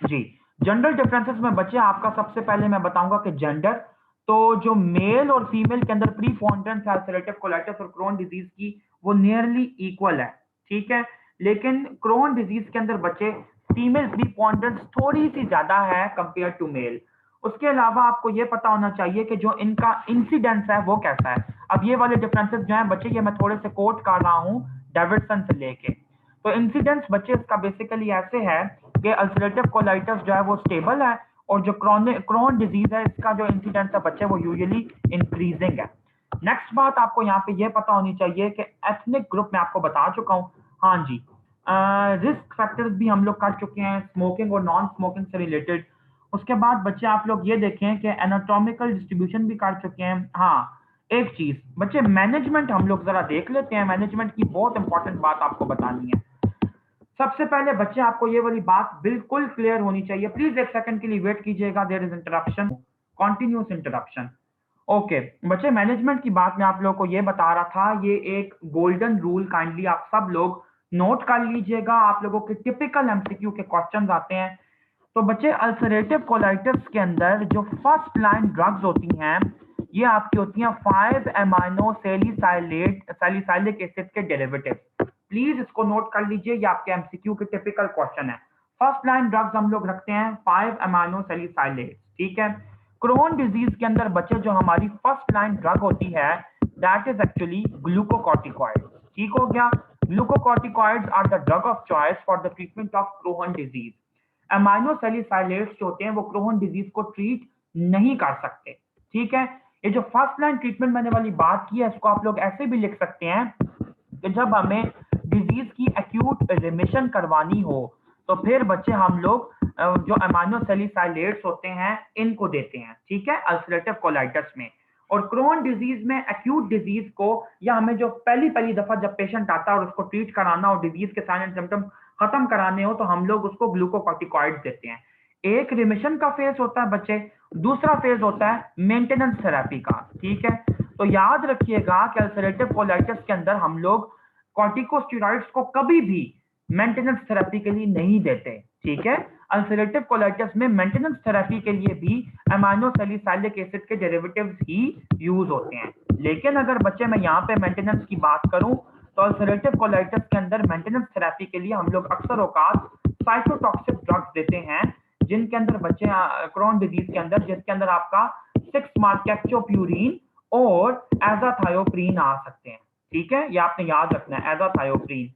जी, general differences में बच्चे आपका सबसे पहले मैं बताऊंगा कि जेंडर, तो जो मेल और फीमेल के अंदर प्रीपोनेंस है अल्सरेटिव कोलाइटिस और क्रोन डिजीज की, वो नियरली इक्वल है, ठीक है। लेकिन क्रोन डिजीज के अंदर बच्चे फीमेल प्रीपोनेंस थोड़ी सी ज्यादा है कंपेयर टू मेल। उसके अलावा आपको ये पता होना चाहिए कि जो इनका इंसिडेंस है वो कैसा है। अब ये वाले डिफरेंसेस जो हैं बच्चे, ये मैं थोड़े से कोट कर रहा हूँ डेविडसन से लेके। तो इंसिडेंस बच्चे इसका बेसिकली ऐसे है कि अल्सरेटिव कोलाइटिस जो है वो स्टेबल है, और जो क्रोन डिजीज है इसका जो इंसिडेंस है बच्चे वो यूजुअली इंक्रीजिंग है। नेक्स्ट बात आपको यहाँ पे ये पता होनी चाहिए कि एथनिक ग्रुप में आपको बता चुका हूँ। हाँ जी, रिस्क फैक्टर्स भी हम लोग कर चुके हैं स्मोकिंग और नॉन स्मोकिंग से रिलेटेड। उसके बाद बच्चे आप लोग ये देखें कि एनाटॉमिकल डिस्ट्रीब्यूशन भी कर चुके हैं। हाँ, एक चीज बच्चे, मैनेजमेंट हम लोग जरा देख लेते हैं। मैनेजमेंट की बहुत इंपॉर्टेंट बात आपको बतानी है। सबसे पहले बच्चे आपको ये वाली बात बिल्कुल क्लियर होनी चाहिए, प्लीज एक सेकंड के लिए वेट कीजिएगा, there is interruption, continuous interruption. Okay बच्चे, मैनेजमेंट की बात मैं आप लोगों को ये बता रहा था, ये एक गोल्डन रूल काइंडली आप सब लोग नोट कर लीजिएगा। आप लोगों के टिपिकल एमसीक्यू के क्वेश्चंस आते हैं। तो बच्चे, अल्सरेटिव कोलाइटिस के अंदर जो फर्स्ट लाइन ड्रग्स होती हैं, ये आपकी होती हैं 5 एमाइनो सैलिसाइलिक एसिड के डेरिवेटिव। प्लीज इसको नोट कर लीजिए, ये आपके एमसीक्यू के टिपिकल क्वेश्चन है। फर्स्ट लाइन ड्रग्स हम लोग रखते हैं 5 एमाइनो सैलिसाइलेट, ठीक है। क्रोन डिजीज के अंदर बच्चे जो हमारी फर्स्ट लाइन ड्रग होती है, दैट इज एक्चुअली ग्लूकोकॉर्टिकॉइड, ठीक हो गया। Glucocorticoids are the drug of choice for the treatment of Crohn's disease. Amino salicylates जो होते हैं वो क्रोहन डिजीज को ट्रीट नहीं कर सकते, ठीक है। ये जो फर्स्ट लाइन ट्रीटमेंट मैंने वाली बात की है, इसको आप लोग ऐसे भी लिख सकते हैं कि जब हमें डिजीज की एक्यूट रिमिशन करवानी हो, तो फिर बच्चे हम लोग जो अमाइनो सैलिसाइलेट्स होते हैं इनको देते हैं, ठीक है, अल्सरेटिव कोलाइटिस में। और क्रोन डिजीज में एक्यूट डिजीज को, या हमें जो पहली पहली दफा जब पेशेंट आता है और उसको ट्रीट कराना और डिजीज के साइन एंड सिम्टम खत्म कराने हो, तो हम लोग उसको ग्लूकोकॉर्टिकॉइड देते हैं। एक रिमिशन का फेज होता है बच्चे, दूसरा फेज होता है मेंटेनेंस थेरेपी का, ठीक है। तो याद रखिएगा कि अल्सरेटिव कोलाइटिस के अंदर हम लोग कॉर्टिकोस्टेरॉइड्स को कभी भी मेंटेनेंस थेरेपी के लिए नहीं देते, ठीक है। अल्सरेटिव कोलाइटिस में मेंटेनेंस थेरेपी के लिए भी अमाइनो सैलिसाइलिक एसिड के डेरिवेटिव्स ही यूज होते हैं। लेकिन अगर बच्चे मैं यहाँ पे मेंटेनेंस की बात करूं, तो अल्सरेटिव कोलाइटिस के अंदर मेंटेनेंस थेरेपी के लिए हम लोग अक्सर औकात साइटोटॉक्सिक ड्रग्स देते हैं, जिनके अंदर बच्चे क्रोन डिजीज के अंदर, जिसके अंदर आपका 6 मार्केप्टोप्यूरिन और एजाथायोप्रीन आ सकते हैं, ठीक है। ये आपने याद रखना है, एजाथायोप्रीन।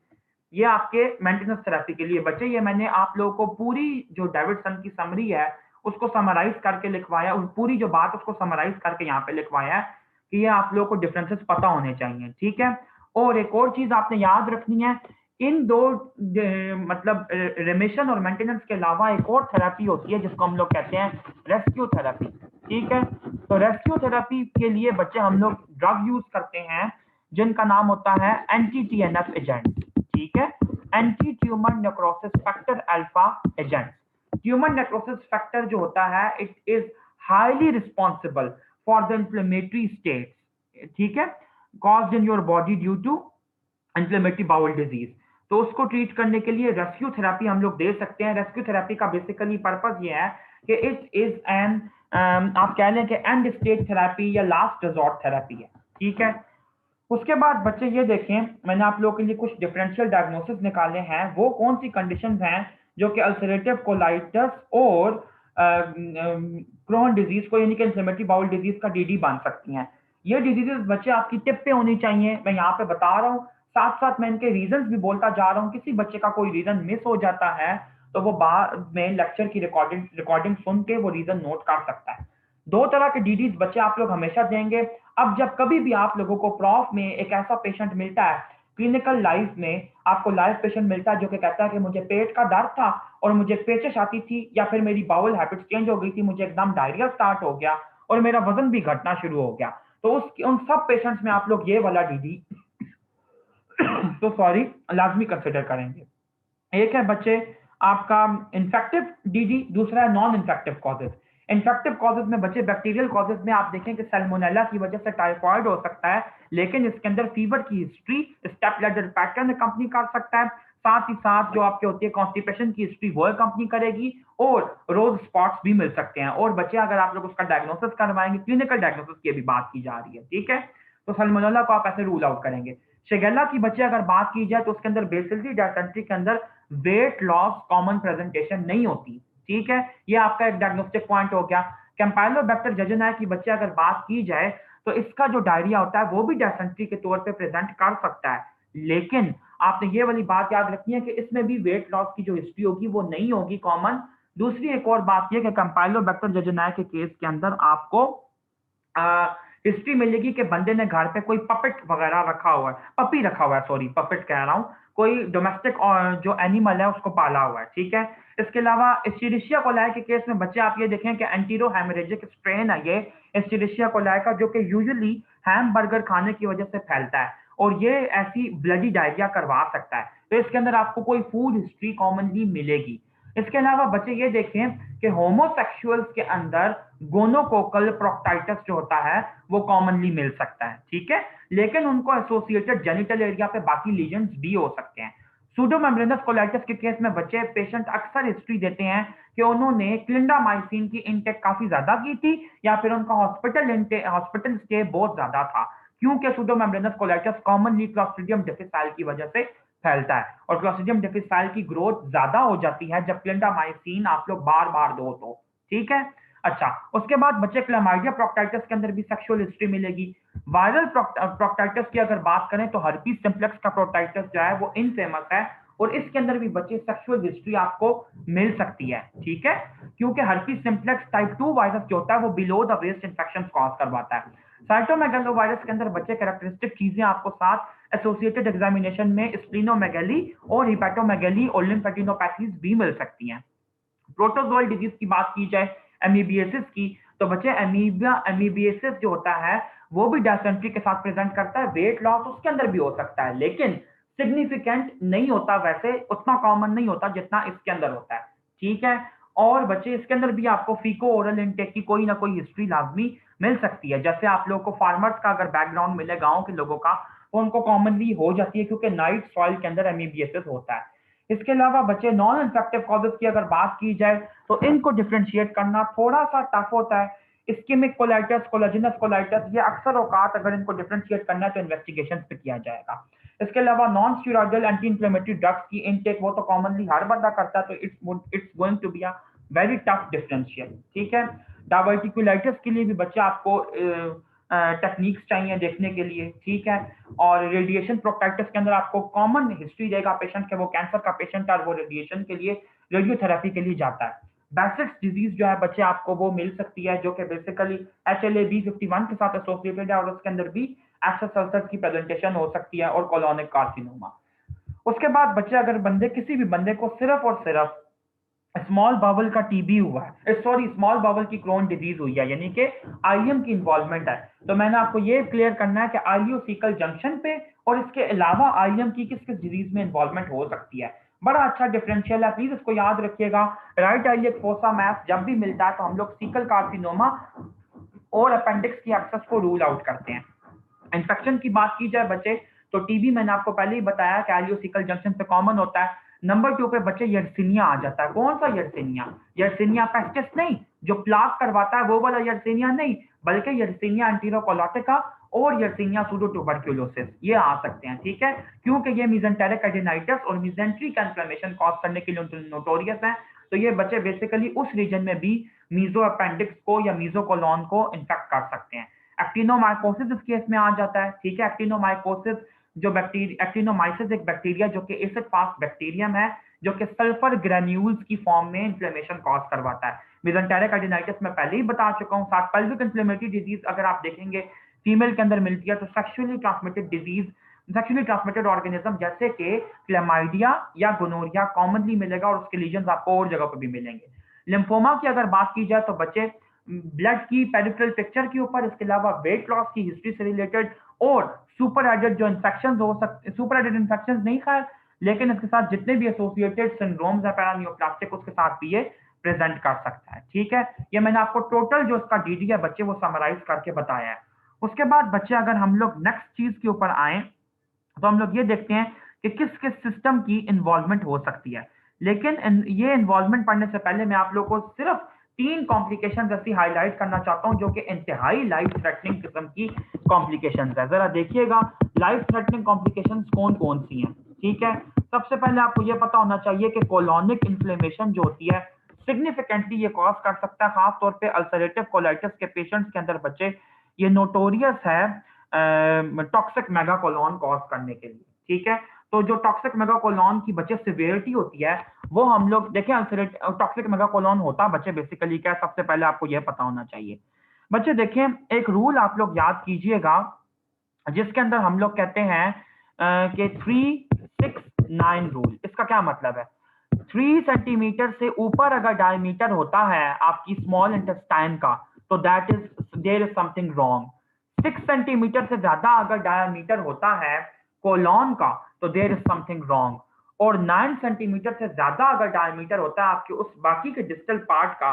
ये आपके मेंटेनेंस थेरेपी के लिए बच्चे, ये मैंने आप लोगों को पूरी जो डेविडसन की समरी है उसको समराइज करके लिखवाया, उस पूरी जो बात उसको समराइज करके यहाँ पे लिखवाया है कि ये आप लोगों को डिफरेंसेस पता होने चाहिए, ठीक है। और एक और चीज आपने याद रखनी है, इन दो मतलब रिमिशन और मेंटेनेंस के अलावा एक और थेरेपी होती है जिसको हम लोग कहते हैं रेस्क्यू थेरेपी, ठीक है। तो रेस्क्यू थेरेपी के लिए बच्चे हम लोग ड्रग यूज करते हैं जिनका नाम होता है एंटी टीएनएफ एजेंट, ठीक है। Anti tumour necrosis factor alpha agent. Tumour necrosis factor जो होता है, it is highly responsible for the inflammatory state, ठीक है, caused in your body due to inflammatory bowel disease. तो उसको ट्रीट करने के लिए रेस्क्यू थेरेपी हम लोग दे सकते हैं। रेस्क्यू थेरेपी का बेसिकली पर्पस ये है कि इट इज एन, आप कह लें कि एंड स्टेज थेरेपी या लास्ट रिजॉर्ट थेरेपी है, ठीक है। उसके बाद बच्चे ये देखें, मैंने आप लोगों के लिए कुछ डिफरेंशियल डायग्नोसिस निकाले हैं। वो कौन सी कंडीशंस हैं जो कि अल्सरेटिव कोलाइटिस और क्रोन डिजीज को, यानी कि इन्फ्लेमेटरी बाउल डिजीज का डीडी बन सकती हैं। ये डिजीजेस बच्चे आपकी टिप पे होनी चाहिए, मैं यहाँ पे बता रहा हूँ। साथ साथ मैं इनके रीजंस भी बोलता जा रहा हूँ। किसी बच्चे का कोई रीजन मिस हो जाता है तो वो बाद में लेक्चर की रिकॉर्डिंग सुन के वो रीजन नोट कर सकता है। दो तरह के डीडीज बच्चे आप लोग हमेशा देंगे। अब जब कभी भी आप लोगों को प्रॉफ में एक ऐसा पेशेंट मिलता है, क्लिनिकल लाइफ में आपको लाइव पेशेंट मिलता है जो कि कहता है कि मुझे पेट का दर्द था और मुझे पेचिश आती थी, या फिर मेरी बाउल हैबिट चेंज हो गई थी, मुझे एकदम डायरिया स्टार्ट हो गया और मेरा वजन भी घटना शुरू हो गया, तो उन सब पेशेंट्स में आप लोग ये वाला डीडी तो सॉरी लाजमी कंसिडर करेंगे। एक है बच्चे आपका इन्फेक्टिव डीडी, दूसरा है non infective causes. Infective causes में बच्चे, बैक्टीरियल कॉजेज में आप देखें कि सैल्मोनेला की वजह से टाइफॉइड हो सकता है, लेकिन इसके अंदर फीवर की history step ladder pattern company कर सकता है। साथ ही साथ जो आपके होती है कॉन्स्टिपेशन की हिस्ट्री वो कंपनी करेगी, और रोज स्पॉट्स भी मिल सकते हैं। और बच्चे अगर आप लोग उसका डायग्नोसिस करवाएंगे, क्लिनिकल डायग्नोसिस की भी बात की जा रही है, ठीक है, तो सल्मोनेला को आप ऐसे रूल आउट करेंगे। शिगेल्ला की बच्चे अगर बात की जाए तो उसके अंदर बेसिकली डायसेंट्री के अंदर वेट लॉस कॉमन प्रेजेंटेशन नहीं होती, ठीक है, ये आपका एक डायग्नोस्टिक पॉइंट हो गया। कैंपाइलोबैक्टर जजेनाई की बच्चे अगर बात की जाए तो इसका जो डायरिया होता है वो भी डायसेंट्री के तौर पे प्रेजेंट कर सकता है, लेकिन आपने ये वाली बात याद रखनी है कि इसमें भी वेट लॉस की जो हिस्ट्री होगी वो नहीं होगी कॉमन। दूसरी एक और बात यह कि कैंपाइलोबैक्टर जजेनाई के केस के अंदर आपको हिस्ट्री मिलेगी कि बंदे ने घर पे कोई पपेट वगैरह रखा हुआ है, पपी रखा हुआ है, सॉरी पपेट कह रहा हूँ, कोई डोमेस्टिक जो एनिमल है उसको पाला हुआ है, ठीक है। इसके अलावा एस्चेरिशिया कोलाई के केस में बच्चे आप ये देखें कि एंटीरो हेमरेजिक स्ट्रेन है ये एस्चेरिशिया कोलाई का, जो कि यूजुअली हैमबर्गर खाने की वजह से फैलता है और ये ऐसी ब्लडी डायरिया करवा सकता है। तो इसके अंदर आपको कोई फूड हिस्ट्री कॉमनली मिलेगी। इसके अलावा बच्चे ये देखें कि होमोसेक्सुअल्स के अंदर गोनोकोकल प्रोक्टाइटिस जो होता है वो कॉमनली मिल सकता है, ठीक है, लेकिन उनको एसोसिएटेड जेनिटल एरिया पे बाकी लीजन्स भी हो सकते हैं। सूडोमेम्ब्रेनस कोलाइटिस के केस में बच्चे पेशेंट अक्सर हिस्ट्री देते हैं कि उन्होंने क्लिंडामाइसिन की इनटेक काफी ज्यादा की थी या फिर उनका हॉस्पिटल स्टे बहुत ज्यादा था, क्योंकि सूडोमेम्ब्रेनस कोलाइटिस कॉमनली क्लॉस्ट्रिडियम डिफिसाइल की वजह से फैलता है और क्लॉस्ट्रिडियम डिफिसाइल की ग्रोथ ज्यादा हो जाती है जब क्लिंडामाइसिन आप लोग बार बार दो तो, ठीक है। अच्छा, उसके बाद बच्चे क्लैमाइडिया प्रोक्टाइटिस के अंदर भी सेक्सुअल हिस्ट्री मिलेगी। वायरल प्रोक्टाइटिस की अगर बात करें तो हर्पीस सिम्प्लेक्स का प्रोक्टाइटिस जो है वो इनफेमस है और इसके अंदर भी बच्चे सेक्सुअल हिस्ट्री आपको मिल सकती है, ठीक है, क्योंकि हर्पीस सिम्प्लेक्स टाइप 2 वायरस जो होता है वो below the waist infection cause करवाता है। साइटोमेगालोवायरस के अंदर बच्चे कैरेक्टरिस्टिक चीजें आपको साथ एसोसिएटेड एग्जामिनेशन में स्प्लीनोमेगेली और हिपैटोमेगेली और लिम्फेटिनोपैथीज भी मिल सकती हैं। प्रोटोजोअल डिजीज की बात की जाए एमीबिएसिस की, तो बच्चे एमीबिएसिस जो होता है वो भी डायसेंट्री के साथ प्रेजेंट करता है, वेट लॉस उसके अंदर भी हो सकता है लेकिन सिग्निफिकेंट नहीं होता, वैसे उतना कॉमन नहीं होता जितना इसके अंदर होता है, ठीक है। और बच्चे इसके अंदर भी आपको फीको ओरल इनटेक की कोई ना कोई हिस्ट्री लाजमी मिल सकती है। जैसे आप लोगों को फार्मर्स का अगर बैकग्राउंड मिले गांव के लोगों का, वो उनको कॉमनली हो जाती है क्योंकि नाइट सॉइल के अंदर एमीबिएसिस होता है। इसके अलावा बच्चे नॉन इन्फेक्टिव कॉजेज की अगर बात की जाए तो इनको डिफरेंशिएट करना थोड़ा सा टफ होता है। इस्केमिक कोलाइटिस, कोलाजिनस कोलाइटिस, ये अक्सर औकात अगर इनको डिफरेंशिएट करना है तो इन्वेस्टिगेशन पे किया जाएगा। इसके अलावा non steroidal anti inflammatory drugs की इनटेक वो तो कॉमनली हर बंदा करता है, तो it's going to be a very tough differential, ठीक है। डाइवर्टिकुलाइटिस के लिए भी बच्चे आपको टेक्निक्स चाहिए देखने के लिए, ठीक है। और रेडिएशन प्रोक्टाइटिस के अंदर आपको कॉमन हिस्ट्री देगा पेशेंट के, वो कैंसर का पेशेंट है और वो रेडिएशन के लिए, रेडियोथेरेपी के लिए जाता है। बैसेट्स डिजीज जो है बच्चे आपको वो मिल सकती है जो कि बेसिकली HLA-B51 के साथ एसोसिएटेड है और उसके अंदर भी एक्सेस अल्सर की प्रेजेंटेशन हो सकती है और कोलोनिक कार्सिनोमा। उसके बाद बच्चे अगर बंदे किसी भी बंदे को सिर्फ और सिर्फ स्मॉल बावल का टीबी हुआ है, सॉरी स्मॉल बावल की क्रोन डिजीज हुई है, यानी कि आईलियम की इन्वॉल्वमेंट है, तो मैंने आपको ये क्लियर करना है कि आइलियोसिकल जंक्शन पे और इसके अलावा आईलियम की किस किस डिजीज में इन्वॉल्वमेंट हो सकती है। बड़ा अच्छा डिफरेंशियल है, प्लीज इसको याद रखिएगा। राइट आइलियक फोसा मैथ जब भी मिलता है तो हम लोग सीकल कार्सिनोमा और अपेंडिक्स की एक्सेस को रूल आउट करते हैं। इन्फेक्शन की बात की जाए बच्चे तो टीबी मैंने आपको पहले ही बताया कि एलियोसिकल जंक्शन पे कॉमन होता है। नंबर 2 पे बच्चे यर्सिनिया आ जाता है। कौन सा यर्सिनिया? यर्सिनिया पेस्टिस नहीं, जो प्लाक करवाता है वो वाला यर्सिनिया नहीं, बल्कि यर्सिनिया एंटीरोकोलाटिका और यर्सिनिया सूडोटुबरक्यूलोसिस, ये आ सकते हैं, ठीक है, क्योंकि ये मीजेंटेरिक एडिनाइटिस और मीजेंट्री का इन्फ्लेमेशन कॉज करने के लिए नोटोरियस है। तो ये बच्चे बेसिकली उस रीजन में भी मीजो अपेंडिक्स को या मीजोकोलॉन को इन्फेक्ट कर सकते हैं। एक्टिनोमाइकोसिस इस केस में आ जाता है, ठीक है। एक्टिनोमाइकोसिस जो बैक्टीरिया, एक्टिनोमाइसिस एक बैक्टीरिया जो कि एसिड फास्ट बैक्टीरियम है जो कि सल्फर ग्रेन्यूल्स की फॉर्म में इन्फ्लेमेशन कॉज करवाता है। मेसेंटेरिक एडिनाइटिस में पहले ही बता चुका हूं। साथ पेल्विक इन्फ्लेमेटरी डिजीज अगर आप देखेंगे फीमेल के अंदर मिलती है तो sexually transmitted disease, sexually transmitted organism जैसे कि क्लेमाइडिया या गोनोरिया कॉमनली मिलेगा और उसके लीजन आपको और जगह पर भी मिलेंगे। लिम्फोमा की अगर बात की जाए तो बच्चे ब्लड की पेरिफेरल पिक्चर के ऊपर, इसके अलावा वेट लॉस की हिस्ट्री से रिलेटेड और सुपर एडेड जो इन्फेक्शन हो सकते, सुपर एडेड इन्फेक्शन नहीं खैर, लेकिन इसके साथ जितने भी एसोसिएटेड सिंड्रोम्स है पैरानियोप्लास्टिक उसके साथ भी ये प्रेजेंट कर सकता है, ठीक है। ये मैंने आपको टोटल जो इसका डीडी है बच्चे वो समराइज करके बताया है। उसके बाद बच्चे अगर हम लोग नेक्स्ट चीज के ऊपर आए तो हम लोग ये देखते हैं कि किस किस सिस्टम की इन्वॉल्वमेंट हो सकती है। लेकिन ये इन्वॉल्वमेंट पढ़ने से पहले मैं आप लोगों को सिर्फ 3 कॉम्प्लिकेशंस ऐसी हाईलाइट करना चाहता हूं जो कि इंतहाई लाइफ थ्रेटनिंग किस्म की कॉम्प्लिकेशंस है। जरा देखिएगा लाइफ थ्रेटनिंग कॉम्प्लिकेशंस कौन कौन सी हैं। ठीक है, सबसे पहले आपको ये पता होना चाहिए कि कोलोनिक इन्फ्लेमेशन जो होती है सिग्निफिकेंटली ये कॉज कर सकता है, खास तौर पे अल्सरेटिव कोलाइटिस के पेशेंट्स के अंदर बच्चे ये नोटोरियस है टॉक्सिक मेगाकोलोन कॉज करने के लिए। ठीक है, तो जो टॉक्सिक मेगाकोलोन की बच्चे सिवियरिटी होती है वो हम लोग देखें, अल्सरेटिव टॉक्सिक मेगाकोलोन होता बच्चे बेसिकली क्या, सबसे पहले आपको ये पता होना चाहिए। बच्चे देखें, एक रूल आप लोग याद कीजिएगा जिसके अंदर हम लोग कहते हैं कि 369 रूल। इसका क्या मतलब है? 3 सेंटीमीटर से ऊपर अगर डायमीटर होता है आपकी स्मॉल इंटेस्टाइन का तो that is there is something wrong. 6 centimetre से ज्यादा अगर डायमीटर होता है कोलोन का तो देयर इज समथिंग रॉन्ग। और 9 सेंटीमीटर से ज्यादा अगर डायमीटर होता है आपके उस बाकी के डिस्टल पार्ट का,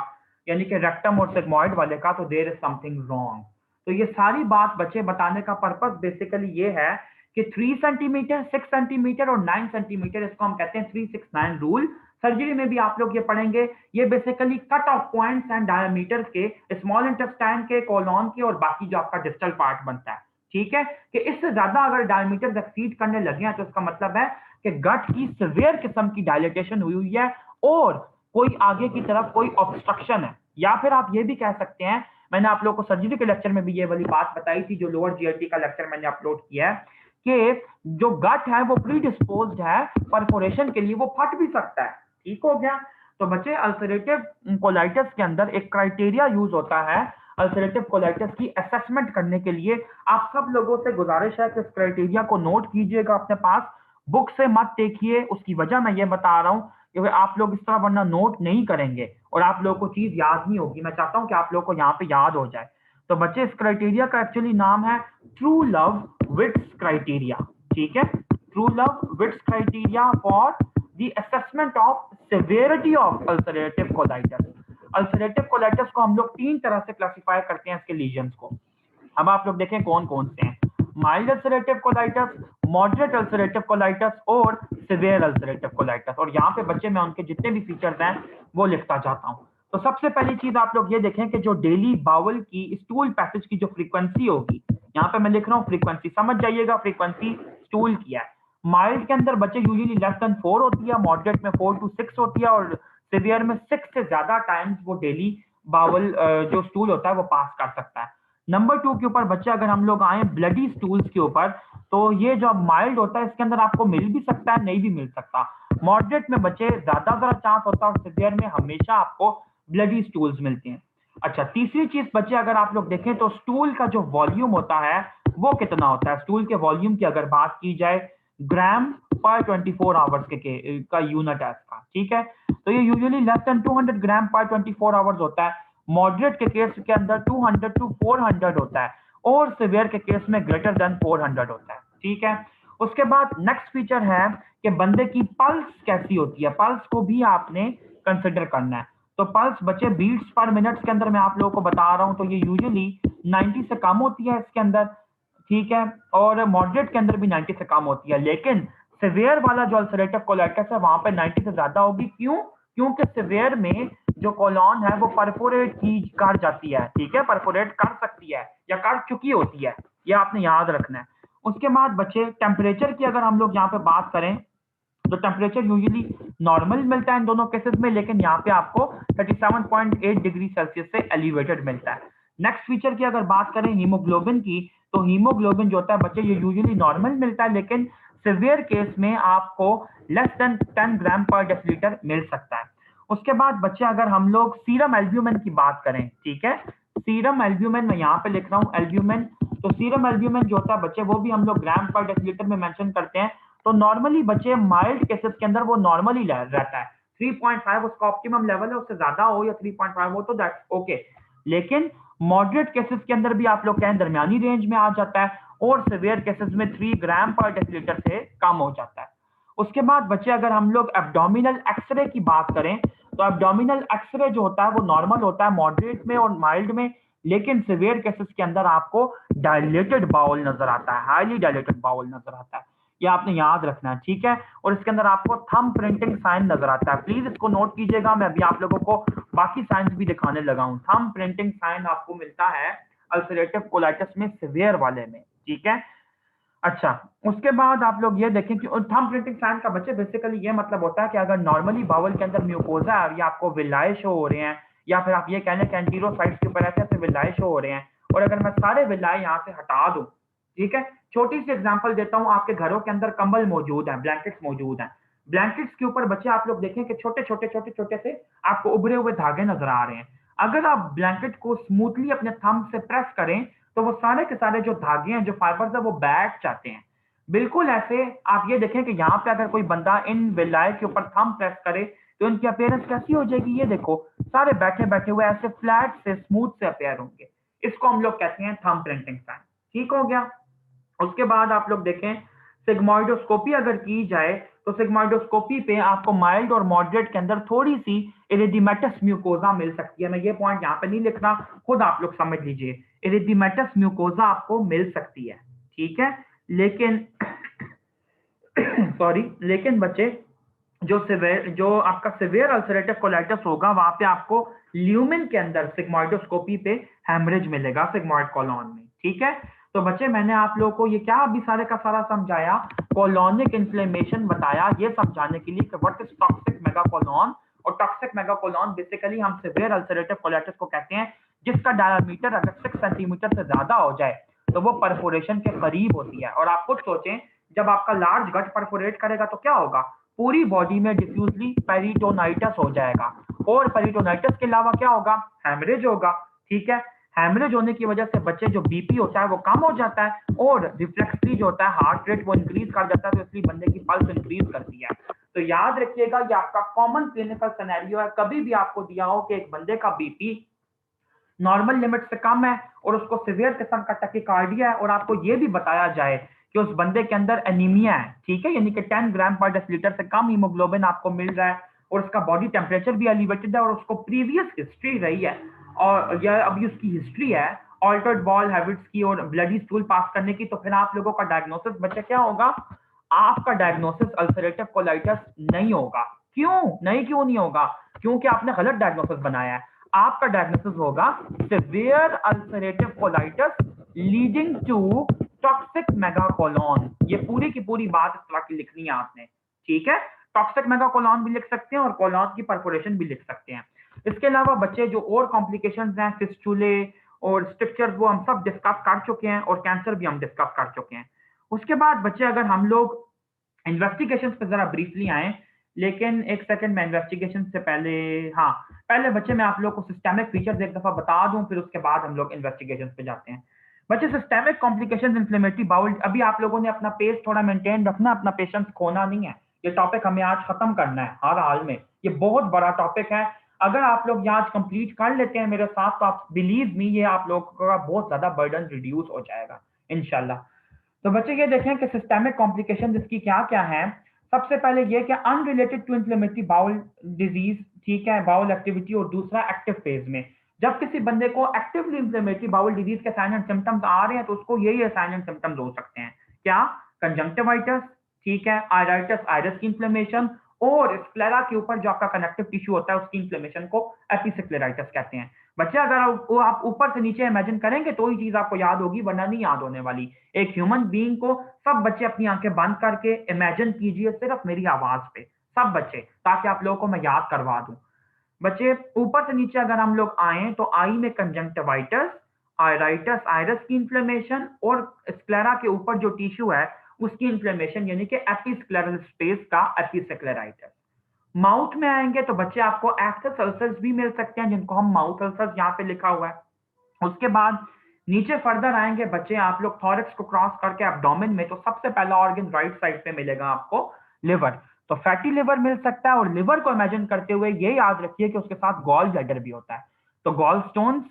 यानी कि रेक्टम और सिग्मॉइड वाले का, तो देयर इज समथिंग रॉन्ग। तो ये सारी बात बच्चे बताने का पर्पस बेसिकली ये है कि 3 सेंटीमीटर, 6 सेंटीमीटर और 9 सेंटीमीटर, इसको हम कहते हैं 369 रूल। सर्जरी में भी आप लोग ये पढ़ेंगे। ये basically cut off points and diameter के स्मॉल इंटेस्टाइन के, कोलोन के और बाकी जो आपका डिस्टल पार्ट बनता है। ठीक है, कि इससे ज्यादा अगर डायमीटर एक्सीड करने लगे हैं तो इसका मतलब है कि गट की सिवियर किस्म की डायलिटेशन हुई हुई है और कोई आगे की तरफ कोई ऑब्स्ट्रक्शन है। या फिर आप ये भी कह सकते हैं, मैंने आप लोगों को सर्जरी के लेक्चर में भी ये वाली बात बताई थी जो लोअर जीआईटी का लेक्चर मैंने अपलोड किया है, कि जो गट है वो प्रीडिस्पोज्ड है परफोरेशन के लिए, वो फट भी सकता है। ठीक हो गया। तो बच्चे अल्सरेटिव कोलाइटिस के अंदर एक क्राइटेरिया यूज होता है अल्सरेटिव कोलाइटिस की असेसमेंट करने के लिए। आप सब लोगों से गुजारिश है कि इस क्राइटेरिया को नोट कीजिएगा अपने पास, बुक से मत देखिए। उसकी वजह मैं ये बता रहा हूं क्योंकि आप लोग इस तरह वरना नोट नहीं करेंगे और आप लोगों को चीज याद नहीं होगी। मैं चाहता हूं कि आप लोगों को यहाँ पे याद हो जाए। तो बच्चे इस क्राइटेरिया का एक्चुअली नाम है ट्रू लव विट्स क्राइटेरिया। ठीक है, Truelove Witts criteria for the assessment of severity of ulcerative colitis. Ulcerative colitis को हम लोग 3 तरह से क्लासिफाई करते हैं इसके लीजन्स को। अब आप लोग देखें कौन कौन से हैं। Mild ulcerative colitis, moderate ulcerative colitis और सिवियर अल्सरेटिव कोलाइटिस। और यहाँ पे बच्चे मैं उनके जितने भी फीचर्स हैं वो लिखता जाता हूँ। तो सबसे पहली चीज आप लोग ये देखें कि जो डेली बाउल की स्टूल पैसेज की जो फ्रीक्वेंसी होगी, यहाँ पे मैं लिख रहा हूँ फ्रीक्वेंसी, समझ जाइएगा फ्रीक्वेंसी स्टूल की है। माइल्ड के अंदर बच्चे यूजुअली लेस देन 4 होती है, मॉडरेट में 4 to 6 होती है और सिवियर में 6 से ज्यादा टाइम्स वो डेली बाउल जो स्टूल होता है वो पास कर सकता है। नंबर 2 के ऊपर बच्चे अगर हम लोग आए ब्लडी स्टूल्स के ऊपर, तो ये जो माइल्ड होता है इसके अंदर आपको मिल भी सकता है, नहीं भी मिल सकता। मॉडरेट में बच्चे ज्यादा चांस होता है और सिवियर में हमेशा आपको ब्लडी स्टूल्स मिलते हैं। अच्छा, तीसरी चीज बच्चे अगर आप लोग देखें तो स्टूल का जो वॉल्यूम होता है वो कितना होता है। स्टूल के वॉल्यूम की अगर बात की जाए, ग्राम पर 24 आवर्स का यूनिट है इसका। ठीक है, तो ये यूजुअली लेस देन 200 ग्राम पर 24 आवर्स होता है। मॉडरेट के केस के अंदर 200 to 400 होता है और सिवियर के केस में ग्रेटर देन 400 होता है। ठीक है, उसके बाद नेक्स्ट फीचर है कि बंदे की पल्स कैसी होती है। पल्स को भी आपने कंसिडर करना है। तो पल्स बच्चे बीट्स पर मिनट के अंदर मैं आप लोगों को बता रहा हूं, तो ये यूजुअली 90 से कम होती है इसके अंदर। ठीक है, और मॉडरेट के अंदर भी 90 से कम होती है, लेकिन सिवियर वाला जो अल्सरेटिव कोलाइटिस है वहां पे 90 से ज्यादा होगी। क्यों? क्योंकि सिवियर में जो कोलोन है वो परफोरेट की कर जाती है। ठीक है, परफोरेट कर सकती है या कर चुकी होती है, ये आपने याद रखना है। उसके बाद बच्चे टेम्परेचर की अगर हम लोग यहाँ पे बात करें तो टेम्परेचर यूजुअली नॉर्मल मिलता है इन दोनों केसेस में, लेकिन यहाँ पे आपको 37.8 डिग्री सेल्सियस से एलिवेटेड मिलता है। नेक्स्ट फीचर की अगर बात करें हीमोग्लोबिन की, तो हीमोग्लोबिन जो होता है बच्चे ये यूजुअली नॉर्मल मिलता है, लेकिन सिवियर केस में आपको लेस देन 10 ग्राम पर डेसिलीटर मिल सकता है। उसके बाद बच्चे अगर हम लोग सीरम एल्ब्यूमिन की बात करें, ठीक है, सीरम एल्ब्यूमिन मैं यहाँ पे लिख रहा हूँ एल्ब्यूमिन। तो सीरम एल्ब्यूमिन जो होता है बच्चे वो भी हम लोग ग्राम पर डेसिलीटर में मेंशन करते हैं। तो नॉर्मली बच्चे माइल्ड केसेस के अंदर वो नॉर्मली रहता है 3.5 उसका ऑप्टिमम लेवल है, उससे ज्यादा हो या 3.5 हो तो दैट्स ओके। लेकिन मॉडरेट केसेस के अंदर भी आप लोग कहें दरमियानी रेंज में आ जाता है और सिवियर केसेस में 3 ग्राम पर डेसिलीटर से कम हो जाता है। उसके बाद बच्चे अगर हम लोग एब्डोमिनल एक्सरे की बात करें तो एब्डोमिनल एक्सरे जो होता है वो नॉर्मल होता है मॉडरेट में और माइल्ड में, लेकिन सिवियर केसेस के अंदर आपको डायलेटेड बाउल नजर आता है, हाईली डायलेटेड बाउल नजर आता है। ये आपने याद रखना है, ठीक है। और इसके अंदर आपको थंब प्रिंटिंग साइन नजर आता है, प्लीज इसको नोट कीजिएगा। मैं अभी आप लोगों को बाकी साइंस भी दिखाने लगा हूं। थंब प्रिंटिंग साइन आपको मिलता है अल्सरेटिव कोलाइटिस में सिवियर वाले में, ठीक है। अच्छा, उसके बाद आप लोग ये देखें कि थंब प्रिंटिंग साइन का बच्चे बेसिकली ये मतलब होता है कि अगर नॉर्मली बाउल के अंदर म्यूकोजा है और ये आपको विलाय शो हो रहे हैं, या फिर आप ये कह लें कैंटीरोसाइट्स के ऊपर ऐसे ऐसे विलाय शो हो रहे हैं, और अगर मैं सारे विलाय यहाँ से हटा दूं, ठीक है। छोटी सी एग्जांपल देता हूँ, आपके घरों के अंदर कंबल मौजूद है, ब्लैंकेट्स मौजूद हैं, ब्लैंकेट्स के ऊपर बच्चे आप लोग देखें कि छोटे छोटे छोटे छोटे से आपको उभरे हुए धागे नजर आ रहे हैं। अगर आप ब्लैंकेट को स्मूथली अपने थंब से प्रेस करें तो वो सारे के सारे जो धागे हैं, जो फाइबर्स है, वो बैठ जाते हैं। बिल्कुल ऐसे आप ये देखें कि यहाँ पे अगर कोई बंदा इन विलाय के ऊपर थंब प्रेस करे तो इनकी अपीयरेंस कैसी हो जाएगी, ये देखो सारे बैठे बैठे हुए ऐसे फ्लैट से स्मूथ से अपीयर होंगे। इसको हम लोग कहते हैं थंब प्रिंटिंग साइन, ठीक हो गया। उसके बाद आप लोग देखें सिग्मोइडोस्कोपी अगर की जाए तो सिग्मोइडोस्कोपी पे आपको माइल्ड और मॉडरेट के अंदर थोड़ी सी इरिथेमेटस म्यूकोजा मिल सकती है। मैं ये पॉइंट यहाँ पे नहीं लिख रहा, खुद आप लोग समझ लीजिए, इरिथेमेटस म्यूकोजा आपको मिल सकती है, ठीक है। लेकिन सॉरी, लेकिन बच्चे जो आपका सिवियर अल्सरेटिव कोलाइटिस होगा वहां पे आपको ल्यूमिन के अंदर सिग्मोइडोस्कोपी पे हैमरेज मिलेगा सिग्मोइड कॉलोन में, ठीक है। तो बच्चे मैंने आप लोगों को ये क्या अभी सारे का सारा समझाया, कोलोनिक इन्फ्लेमेशन बताया, ये समझाने के लिए कि व्हाट इज टॉक्सिक मेगाकोलोन। और टॉक्सिक मेगाकोलोन बेसिकली हम सिवियर अल्सरेटिव कोलाइटिस को कहते हैं जिसका डायमीटर अगर 6 सेंटीमीटर से ज्यादा हो जाए तो वो परफोरेशन के करीब होती है। और आप खुद सोचें, जब आपका लार्ज गट परफोरेट करेगा तो क्या होगा, पूरी बॉडी में डिफ्यूजली पेरिटोनाइटिस हो जाएगा, और पेरिटोनाइटिस के अलावा क्या होगा, हैमरेज होगा, ठीक है। हैमरेज होने की वजह से बच्चे जो बीपी होता है वो कम हो जाता है, और रिफ्लेक्सली जो होता है हार्ट रेट वो इंक्रीज कर जाता है, तो इसलिए बंदे की पल्स इंक्रीज करती है। तो याद रखिएगा ये आपका कॉमन क्लिनिकल सिनेरियो है, कभी भी आपको दिया हो कि एक बंदे का बीपी नॉर्मल लिमिट से कम है और उसको सिवियर किस्म का टैकीकार्डिया है, और आपको ये भी बताया जाए कि उस बंदे के अंदर एनीमिया है, ठीक है, यानी कि 10 ग्राम पर डेसिलीटर से कम हीमोग्लोबिन आपको मिल रहा है, और उसका बॉडी टेम्परेचर भी एलिवेटेड है, और उसको प्रीवियस हिस्ट्री रही है, और यह अभी उसकी हिस्ट्री है ऑल्टर्ड बॉल हैबिट्स की और ब्लडी स्टूल पास करने की, तो फिर आप लोगों का डायग्नोसिस बच्चे क्या होगा, आपका डायग्नोसिस अल्सरेटिव कोलाइटिस नहीं होगा। क्यों नहीं होगा, क्योंकि आपने गलत डायग्नोसिस बनाया है। आपका डायग्नोसिस होगा severe ulcerative colitis leading to toxic megacolon. ये पूरी की पूरी बात इस तरह की लिखनी है आपने, ठीक है। टॉक्सिक मेगाकोलोन भी लिख सकते हैं और कोलोन की परफोरेशन भी लिख सकते हैं। इसके अलावा बच्चे जो और कॉम्प्लिकेशंस हैं, फिस्टुले और स्ट्रक्चर्स, वो हम सब डिस्कस कर चुके हैं, और कैंसर भी हम डिस्कस कर चुके हैं। उसके बाद बच्चे अगर हम लोग इन्वेस्टिगेशन पे जरा ब्रीफली आए, लेकिन एक सेकंड में इन्वेस्टिगेशन से पहले, हाँ, पहले बच्चे मैं आप लोग को सिस्टेमिक फीचर्स एक दफा बता दूं, फिर उसके बाद हम लोग इन्वेस्टिगेशन पे जाते हैं। बच्चे सिस्टेमिक कॉम्प्लिकेशंस इन्फ्लेमेटरी बाउल, अभी आप लोगों ने अपना पेस थोड़ा मेंटेन रखना, अपना पेशेंस खोना नहीं है। ये टॉपिक हमें आज खत्म करना है हर हाल में, ये बहुत बड़ा टॉपिक है। अगर आप लोग ये आज कंप्लीट कर लेते हैं मेरे साथ तो आप बिलीव मी, ये आप लोगों का बहुत ज्यादा बर्डन रिड्यूस हो जाएगा इंशाल्लाह। तो बच्चे ये देखें कि सिस्टेमिक कॉम्प्लिकेशन इसकी क्या क्या है। सबसे पहले ये कि unrelated to inflammatory bowel disease, ठीक है, बाउल एक्टिविटी, और दूसरा एक्टिव फेज में, जब किसी बंदे को एक्टिवली इन्फ्लेमेटरी बाउल डिजीज के साइन एंड सिम्टम्स आ रहे हैं तो उसको यही साइन एंड सिम्टम्स हो सकते हैं, क्या, कंजंक्टिवाइटिस, ठीक है, आयराइटिस, आइरिस की इन्फ्लेमेशन, और स्क्लेरा के ऊपर जो आपका कनेक्टिव टिश्यू होता है उसकी इन्फ्लेमेशन को एपिस्क्लेराइटिस कहते हैं। बच्चे अगर आप ऊपर से नीचे इमेजिन करेंगे तो ही चीज आपको याद होगी, वरना नहीं याद होने वाली। एक ह्यूमन बीइंग को सब बच्चे अपनी आंखें बंद करके इमेजिन कीजिए सिर्फ मेरी आवाज पे, सब बच्चे, ताकि आप लोगों को मैं याद करवा दूं। बच्चे ऊपर से नीचे अगर हम लोग आए तो आई में कंजंक्टिवाइटिस, आयराइटिस, आइरिस की इन्फ्लेमेशन, और स्क्लेरा के ऊपर जो टिश्यू है उसकी इन्फ्लेमेशन, यानी कि एपिस्क्लेरल स्पेस का एपिस्क्लेराइटिस। माउथ में आएंगे तो बच्चे आपको एक्सेस अल्सर्स भी मिल सकते हैं, जिनको हम माउथ अल्सर्स यहाँ पे लिखा हुआ है। उसके बाद नीचे फर्दर आएंगे बच्चे आप लोग थॉरक्स को क्रॉस करके एब्डोमेन में, तो सबसे पहला ऑर्गन राइट साइड पे मिलेगा आपको लिवर, तो फैटी लिवर मिल सकता है। और लिवर को इमेजिन करते हुए ये याद रखिए कि उसके साथ गॉल ब्लैडर भी होता है, तो गॉल स्टोन्स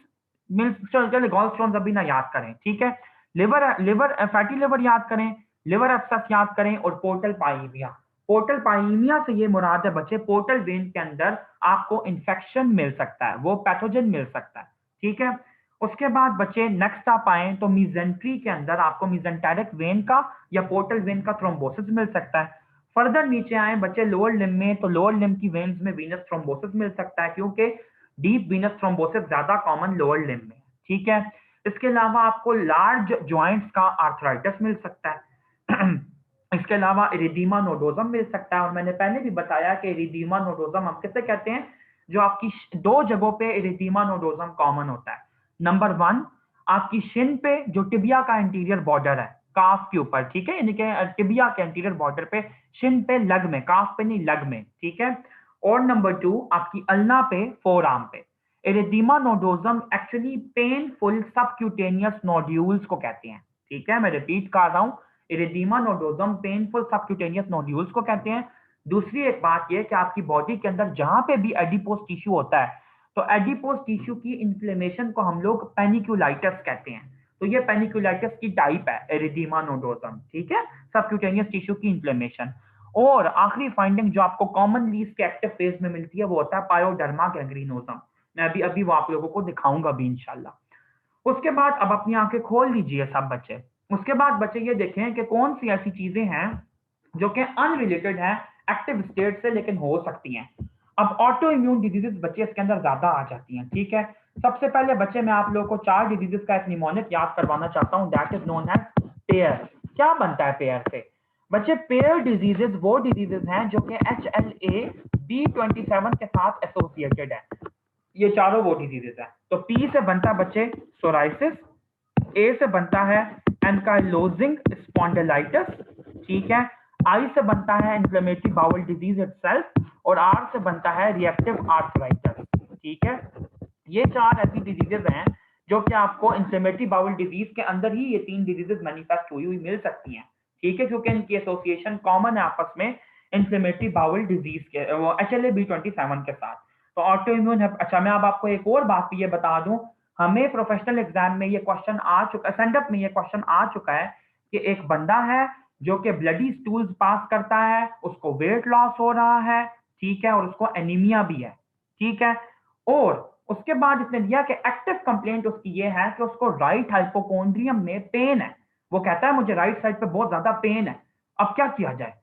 मिल, चलिए गॉल स्टोन्स अभी ना याद करें, ठीक है। लिवर लिवर फैटी लिवर याद करें, लिवर एब्सेस याद करें, और पोर्टल पाइमिया। पोर्टल पाइमिया से ये मुराद है बच्चे पोर्टल वेन के अंदर आपको इंफेक्शन मिल सकता है, वो पैथोजन मिल सकता है, ठीक है। उसके बाद बच्चे नेक्स्ट आप आए तो मीजेंट्री के अंदर आपको मीजेंटेरिक वेन का या पोर्टल वेन का थ्रोम्बोसिस मिल सकता है। फर्दर नीचे आए बच्चे लोअर लिम्ब में, तो लोअर लिम्ब की वेन्स में वीनस थ्रोम्बोसिस मिल सकता है, क्योंकि डीप वीनस थ्रोम्बोसिस ज्यादा कॉमन लोअर लिम्ब में। ठीक है, इसके अलावा आपको लार्ज ज्वाइंट्स का आर्थराइटिस मिल सकता है। इसके अलावा इरिदीमा नोडोजम मिल सकता है, और मैंने पहले भी बताया कि इरिदीमा नोडोजम हम किसे कहते हैं, जो आपकी दो जगहों पे इरिदीमा नोडोजम कॉमन होता है। नंबर वन, आपकी शिन पे जो टिबिया का इंटीरियर बॉर्डर है काफ के ऊपर, ठीक है, यानी कि टिबिया के इंटीरियर बॉर्डर पे, शिन पे, लग में, काफ पे नहीं लग में, ठीक है। और नंबर टू, आपकी अल्ना पे, फोर आर्म पे। इरिदीमा नोडोजम एक्चुअली पेनफुल सबक्यूटेनियस नोड्यूल्स को कहते हैं। ठीक है, मैं रिपीट कर रहा हूं, इरिदीमा नोडोजम पेनफुल सबक्यूटेनियस नोड्यूल्स को कहते हैं। दूसरी एक बात यह कि आपकी बॉडी के अंदर जहां पे भी एडिपोज टिश्यू होता है, तो एडिपोज टिश्यू की इन्फ्लेमेशन को हम लोग पेनिकुलाइटिस कहते हैं। तो ये पेनिकुलाइटिस की टाइप है एरिथीमा नोडोजम, ठीक है, सबक्यूटेनियस टिश्यू की इन्फ्लेमेशन। और आखिरी फाइंडिंग जो आपको कॉमनली इसके एक्टिव फेज में मिलती है वो होता है पायोडर्मा गैंग्रीनोजम। मैं अभी अभी वो आप लोगों को दिखाऊंगा भी इंशाल्लाह। उसके बाद अब अपनी आंखें खोल लीजिए सब बच्चे। उसके बाद बच्चे ये देखें कि कौन सी ऐसी चीजें हैं जो कि अनरिलेटेड है एक्टिव स्टेट से लेकिन हो सकती हैं। अब ऑटो इम्यून डिजीजेस बच्चे इसके अंदर ज्यादा आ जाती हैं। ठीक है, सबसे पहले बच्चे मैं आप लोगों को 4 डिजीजेस का एक निमोनिक याद करवाना चाहता हूं, that is known as pair. क्या बनता है पेयर से बच्चे? पेयर डिजीजेस वो डिजीजेस हैं जो कि HLA-B27 के साथ एसोसिएटेड है। ये चारों वो डिजीजेस हैं। तो पी से बनता है बच्चे सोराइसिस, ए से बनता है एंकाइलोजिंग स्पॉन्डिलाइटिस, ठीक है, आई से बनता है इन्फ्लेमेटरी बाउल डिजीज इटसेल्फ, और आर से बनता है रिएक्टिव आर्थराइटिस। ठीक है, ये 4 ऐसी डिजीजेज हैं जो कि आपको इन्फ्लेमेटरी बाउल डिजीज के अंदर ही ये 3 डिजीजेज मैनिफेस्ट हुई हुई मिल सकती हैं। ठीक है, क्योंकि इनकी एसोसिएशन कॉमन है आपस में इन्फ्लेमेटरी बाउल डिजीज के, वो HLA-B27 के साथ। तो ऑटो इम्यून है। अच्छा, मैं अब आपको एक और बात भी ये बता दूं, हमें प्रोफेशनल एग्जाम में ये क्वेश्चन आ चुका, स्टैंड में ये क्वेश्चन आ चुका है कि एक बंदा है जो कि ब्लडी स्टूल्स पास करता है, उसको वेट लॉस हो रहा है, ठीक है, और उसको एनीमिया भी है, ठीक है, और उसके बाद इसने दिया कि एक्टिव कंप्लेंट उसकी ये है कि उसको राइट हाइपोकोंड्रियम में पेन है। वो कहता है मुझे राइट साइड पे बहुत ज्यादा पेन है, अब क्या किया जाए?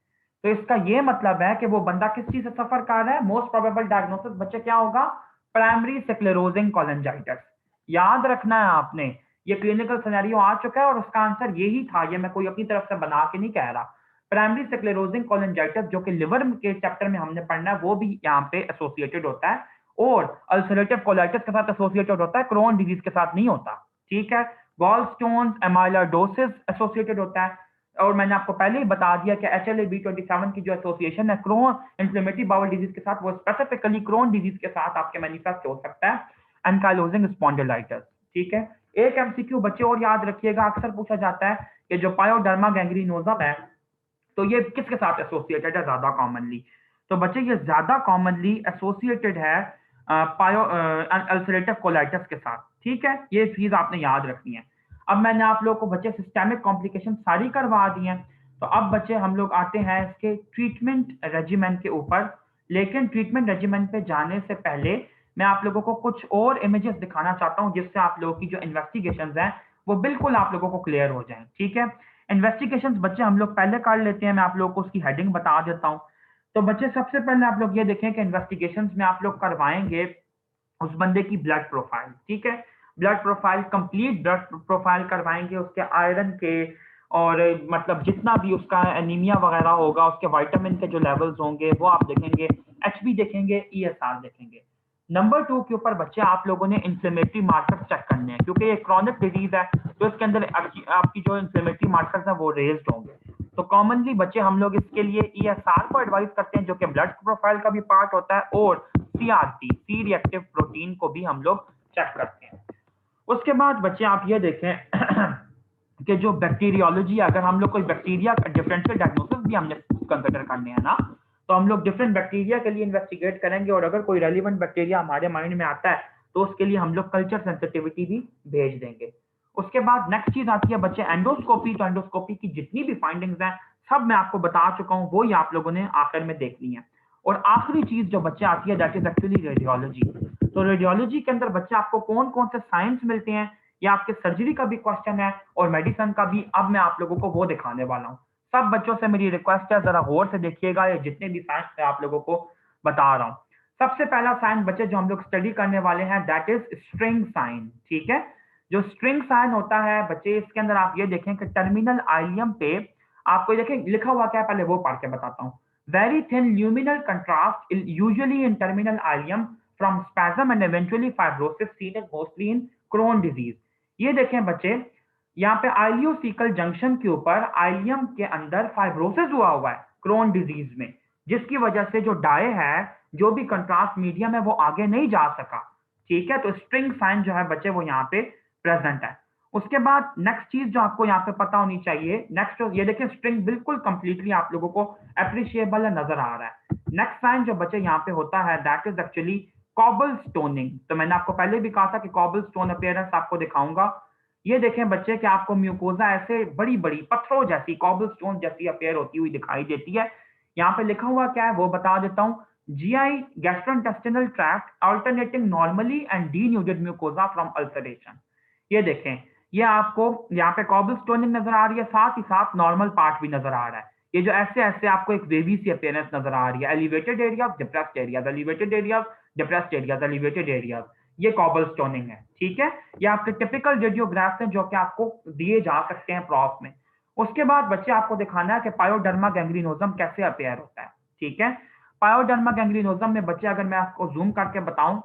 तो इसका ये मतलब है कि वो बंदा किस चीज से सफर कर रहा है। मोस्ट प्रोबेबल डायग्नोसिस बच्चे क्या होगा? Primary sclerosing cholangitis. याद रखना है आपने, ये क्लिनिकल सिनेरियो आ चुका है और उसका आंसर यही था, ये मैं कोई अपनी तरफ से बना के नहीं कह रहा। प्राइमरी स्क्लेरोजिंग कोलेंजाइटिस जो कि लिवर के चैप्टर में हमने पढ़ना है, वो भी यहाँ पे एसोसिएटेड होता है, और अल्सरेटिव कोलाइटिस के साथ एसोसिएटेड होता है, क्रोन डिजीज के साथ नहीं होता। ठीक है, गॉल स्टोन्स, एमाइलोइडोसिस एसोसिएटेड होता है, और मैंने आपको पहले ही बता दिया कि HLA-B27 की जो एसोसिएशन है क्रोन इन्फ्लेमेटरी बाउल डिजीज के साथ, वो स्पेसिफिकली क्रोन डिजीज के साथ आपके मैनिफेस्ट हो सकता है, एंकाइलोजिंग स्पॉन्डिलाइटिस। ठीक है, एक एमसीक्यू बच्चे और याद रखिएगा, अक्सर पूछा जाता है कि जो पायोडर्मा गैंग्रीनोजम है तो ये किसके साथ एसोसिएटेड है ज्यादा कॉमनली? तो बच्चे ये ज्यादा कॉमनली एसोसिएटेड है पायो अल्सरेटिव कोलाइटिस के साथ। ठीक है, ये चीज आपने याद रखनी है। अब मैंने आप लोगों को बच्चे सिस्टेमिक कॉम्प्लिकेशन सारी करवा दी हैं, तो अब बच्चे हम लोग आते हैं इसके ट्रीटमेंट रेजिमेंट के ऊपर। लेकिन ट्रीटमेंट रेजिमेंट पे जाने से पहले मैं आप लोगों को कुछ और इमेजेस दिखाना चाहता हूं, जिससे आप लोगों की जो इन्वेस्टिगेशंस हैं वो बिल्कुल आप लोगों को क्लियर हो जाएं। ठीक है, इन्वेस्टिगेशंस बच्चे हम लोग पहले कर लेते हैं, मैं आप लोगों को उसकी हेडिंग बता देता हूं। तो बच्चे सबसे पहले आप लोग ये देखें कि इन्वेस्टिगेशंस में आप लोग करवाएंगे उस बंदे की ब्लड प्रोफाइल। ठीक है, blood profile, complete blood profile करवाएंगे, उसके आयरन के, और मतलब जितना भी उसका एनीमिया वगैरह होगा, उसके विटामिन के जो लेवल्स होंगे वो आप देखेंगे, एचबी देखेंगे, ईएसआर देखेंगे। नंबर 2 के ऊपर बच्चे आप लोगों ने इन्फ्लेमेटरी मार्कर्स चेक करने हैं, क्योंकि ये क्रॉनिक डिजीज है तो इसके अंदर आपकी जो इन्फ्लेमेटरी मार्कर्स है वो रेज्ड होंगे। तो कॉमनली बच्चे हम लोग इसके लिए ईएसआर को एडवाइस करते हैं, जो कि ब्लड प्रोफाइल का भी पार्ट होता है, और सीआरपी, सी रिएक्टिव प्रोटीन को भी हम लोग चेक करते हैं। उसके बाद बच्चे आप ये देखें कि जो बैक्टीरियोलॉजी, अगर हम लोग कोई बैक्टीरिया का डिफरेंशियल डायग्नोसिस भी हमने कंसिडर करने हैं ना, तो हम लोग डिफरेंट बैक्टीरिया के लिए इन्वेस्टिगेट करेंगे, और अगर कोई रेलिवेंट बैक्टीरिया हमारे माइंड में आता है तो उसके लिए हम लोग कल्चर सेंसिटिविटी भी भेज देंगे। उसके बाद नेक्स्ट चीज आती है बच्चे एंडोस्कोपी। तो एंडोस्कोपी की जितनी भी फाइंडिंग्स हैं सब मैं आपको बता चुका हूं, वो ही आप लोगों ने आखिर में देखनी है। और आखिरी चीज जो बच्चे आती है दैट इज एक्चुअली रेडियोलॉजी। तो तो रेडियोलॉजी के अंदर बच्चे आपको कौन कौन से साइंस मिलते हैं, या आपके सर्जरी का भी क्वेश्चन है और मेडिसिन का भी, अब मैं आप लोगों को वो दिखाने वाला हूँ। सब बच्चों से मेरी रिक्वेस्ट है, जरा गौर से देखिएगा, ये जितने भी साइंस है आप लोगों को बता रहा हूँ। सबसे पहला साइन बच्चे जो हम लोग स्टडी करने वाले हैं, दैट इज स्ट्रिंग साइन। ठीक है, जो स्ट्रिंग साइन होता है बच्चे, इसके अंदर आप ये देखें कि टर्मिनल आइलियम पे आपको देखें लिखा हुआ क्या है, पहले वो पढ़ के बताता हूँ। Very thin luminal contrast usually in terminal ileum from spasm and eventually fibrosis seen in mostly in Crohn disease. ये देखें बच्चे, यहाँ पे आइलियोसिकल जंक्शन के ऊपर आइलियम के अंदर फाइब्रोसिस हुआ है क्रोन डिजीज में, जिसकी वजह से जो डाई है, जो भी कंट्रास्ट मीडियम है, वो आगे नहीं जा सका। ठीक है, तो स्ट्रिंग साइन जो है बच्चे वो यहाँ पे प्रेजेंट है। उसके बाद नेक्स्ट चीज जो आपको यहाँ पे पता होनी चाहिए, नेक्स्ट ये देखिए स्ट्रिंग बिल्कुल कंप्लीटली आप लोगों को अप्रिशिएबल नजर आ रहा है। नेक्स्ट साइन जो बच्चे यहाँ पे होता है, that is actually cobble stoning. तो मैंने आपको पहले भी कहा था कि कॉबल स्टोन अपीयरेंस आपको दिखाऊंगा। ये देखें बच्चे कि आपको म्यूकोजा ऐसे बड़ी बड़ी पत्थरों जैसी, कॉबल स्टोन जैसी अपेयर होती हुई दिखाई देती है। यहाँ पे लिखा हुआ क्या है वो बता देता हूँ। GI gastrointestinal tract alternating normally and denuded mucosa from ulceration. ये देखें, ये आपको यहाँ पे कॉबल स्टोनिंग नजर आ रही है, साथ ही साथ नॉर्मल पार्ट भी नजर आ रहा है। ये जो ऐसे ऐसे आपको एक वेवी सी अपीयरेंस नजर आ रही है, elevated areas, depressed areas, elevated areas, depressed areas, elevated areas, ये कॉबल स्टोनिंग है। ठीक है, ये आपके टिपिकल रेडियोग्राफ्स हैं जो कि आपको दिए जा सकते हैं प्रॉफ में। उसके बाद बच्चे आपको दिखाना है कि पायोडर्मा गैंग्रीनोजम कैसे अपेयर होता है। ठीक है, पायोडर्मा गैंग्रीनोजम में बच्चे अगर मैं आपको जूम करके बताऊं,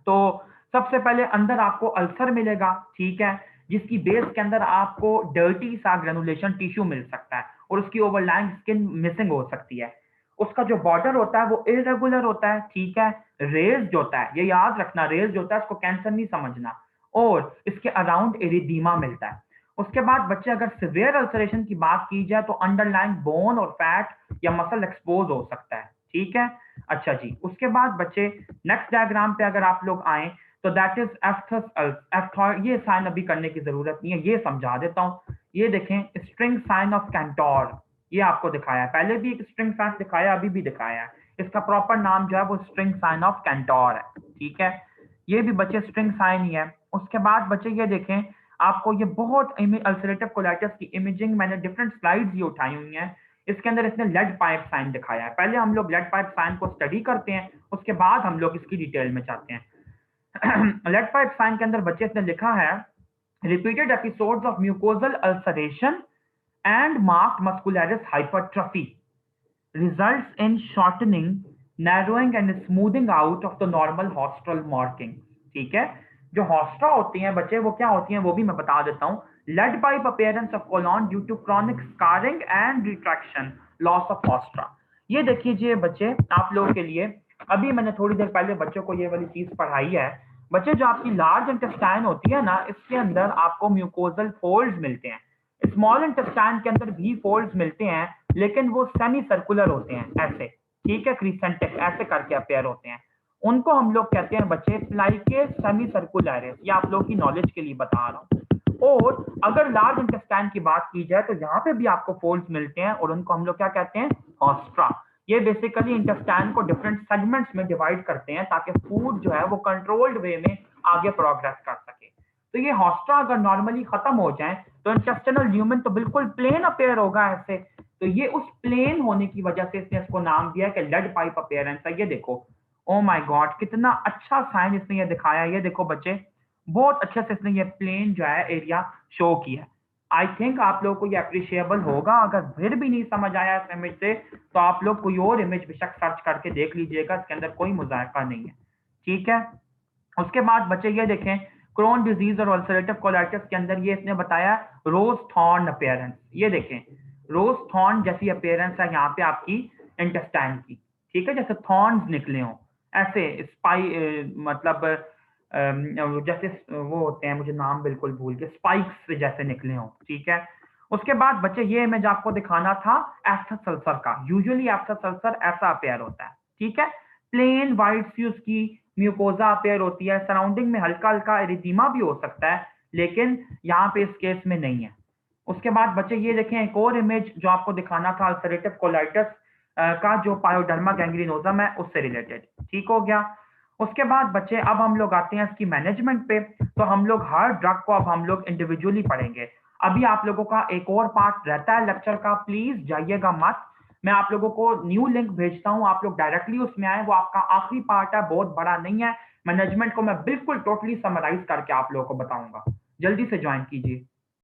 तो सबसे पहले अंदर आपको अल्सर मिलेगा। ठीक है, जिसकी बेस के अंदर आपको डर्टी सा ग्रेनुलेशन टिश्यू मिल सकता है और उसकी ओवरलाइंग स्किन मिसिंग हो सकती है। उसका जो बॉर्डर होता है वो इरेगुलर होता है। ठीक है, रेज्ड होता है, ये याद रखना, रेज्ड होता है, इसको कैंसर नहीं समझना। और इसके अराउंड एरिदीमा मिलता है। उसके बाद बच्चे अगर सिवियर अल्सरेशन की बात की जाए तो अंडरलाइन बोन और फैट या मसल एक्सपोज हो सकता है। ठीक है, अच्छा जी। उसके बाद बच्चे नेक्स्ट डायग्राम पे अगर आप लोग आए तो दैट इज एफ्थस, ये साइन अभी करने की जरूरत नहीं है, ये समझा देता हूं। ये देखें स्ट्रिंग साइन ऑफ कैंटोर, ये आपको दिखाया है, पहले भी एक स्ट्रिंग साइन दिखाया, अभी भी दिखाया है। इसका प्रॉपर नाम जो है वो स्ट्रिंग साइन ऑफ कैंटोर है। ठीक है, ये भी बच्चे स्ट्रिंग साइन ही है। उसके बाद बच्चे ये देखें, आपको ये बहुत अल्सरेटिव कोलाइटिस की इमेजिंग, मैंने डिफरेंट स्लाइड्स ये उठाई हुई हैं। इसके अंदर इसने लेड पाइप साइन दिखाया है। पहले हम लोग लेड पाइप साइन को स्टडी करते हैं, उसके बाद हम लोग इसकी डिटेल में जाते हैं। लेड पाइप साइन के अंदर बच्चे इसने लिखा है, repeated episodes of mucosal ulceration and marked muscularis hypertrophy results in shortening, narrowing and smoothing out of the normal hostral marking। ठीक है, जो हॉस्ट्रा होती हैं बच्चे वो क्या होती हैं वो भी मैं बता देता हूँ। Lead pipe appearance of colon due to chronic scarring and retraction, loss of haustra. ये देखिए बच्चे आप लोगों के लिए, अभी मैंने थोड़ी देर पहले बच्चों को ये वाली चीज पढ़ाई है। बच्चे जो आपकी लार्ज इंटेस्टाइन होती है ना, इसके अंदर आपको म्यूकोजल फोल्ड्स मिलते हैं। स्मॉल इंटेस्टाइन के अंदर भी फोल्ड्स मिलते हैं, लेकिन वो सेमी सर्कुलर होते हैं ऐसे। ठीक है, क्रिसेंटिक ऐसे करके अपेयर होते हैं। उनको हम लोग कहते हैं बच्चे प्लाइके सेमी सर्कुलरिस, ये आप लोग की नॉलेज के लिए बता रहा हूँ। और अगर लार्ज इंटेस्टाइन की बात की जाए तो यहाँ पे भी आपको फोल्ड्स मिलते हैं और उनको हम लोग क्या कहते हैं, हॉस्ट्रा। ये बेसिकली इंटेस्टाइन को डिफरेंट सेगमेंट्स में डिवाइड करते हैं ताकि फूड जो है वो कंट्रोल्ड वे में आगे प्रोग्रेस कर सके। तो ये हॉस्ट्रा अगर नॉर्मली खत्म हो जाए तो इंटेस्टिनल ल्यूमेन तो बिल्कुल प्लेन अपेयर होगा ऐसे। तो ये उस प्लेन होने की वजह से इसने इसको नाम दिया कि लेड पाइप अपीयरेंस है। ये देखो, ओ माय गॉड, कितना अच्छा साइन इसने ये दिखाया। ये देखो बच्चे, बहुत अच्छे से इसने ये प्लेन जो है एरिया शो किया। आई थिंक आप लोगों को ये अप्रिशिएबल होगा। अगर फिर भी नहीं समझ आया इस इमेज से तो आप लोग कोई और इमेज बेशक सर्च करके देख लीजिएगा, इसके अंदर कोई मुजायका नहीं है। ठीक है, उसके बाद बच्चे ये देखें, क्रोन डिजीज और अल्सरेटिव कोलाइटिस के अंदर ये इसने बताया रोज थॉर्न अपीयरेंस। ये देखें, रोज थॉर्न जैसी अपीयरेंस है यहाँ पे आपकी इंटेस्टाइन की। ठीक है, जैसे थॉर्न्स निकले हों ऐसे, मतलब जैसे वो होते हैं, मुझे नाम बिल्कुल भूल गए, स्पाइक्स जैसे निकले हों। ठीक है, उसके बाद बच्चे ये इमेज आपको दिखाना था एफ्थस अल्सर का। यूजुअली एफ्थस अल्सर ऐसा अपेयर होता है। ठीक है, प्लेन वाइट सी उसकी म्यूकोजा अपेयर होती है, सराउंडिंग में हल्का हल्का एरिथीमा भी हो सकता है, लेकिन यहाँ पे इस केस में नहीं है। उसके बाद बच्चे ये देखें, एक और इमेज जो आपको दिखाना था अल्सरेटिव कोलाइटिस का, जो पायोडर्मा गैंग्रीनोजम है उससे रिलेटेड। ठीक हो गया। उसके बाद बच्चे अब हम लोग आते हैं इसकी मैनेजमेंट पे, तो हम लोग हर ड्रग को अब हम लोग इंडिविजुअली पढ़ेंगे। अभी आप लोगों का एक और पार्ट रहता है लेक्चर का, प्लीज जाइएगा मत। मैं आप लोगों को न्यू लिंक भेजता हूँ, आप लोग डायरेक्टली उसमें आए, वो आपका आखिरी पार्ट है, बहुत बड़ा नहीं है। मैनेजमेंट को मैं बिल्कुल टोटली समराइज करके आप लोगों को बताऊंगा, जल्दी से ज्वाइन कीजिए।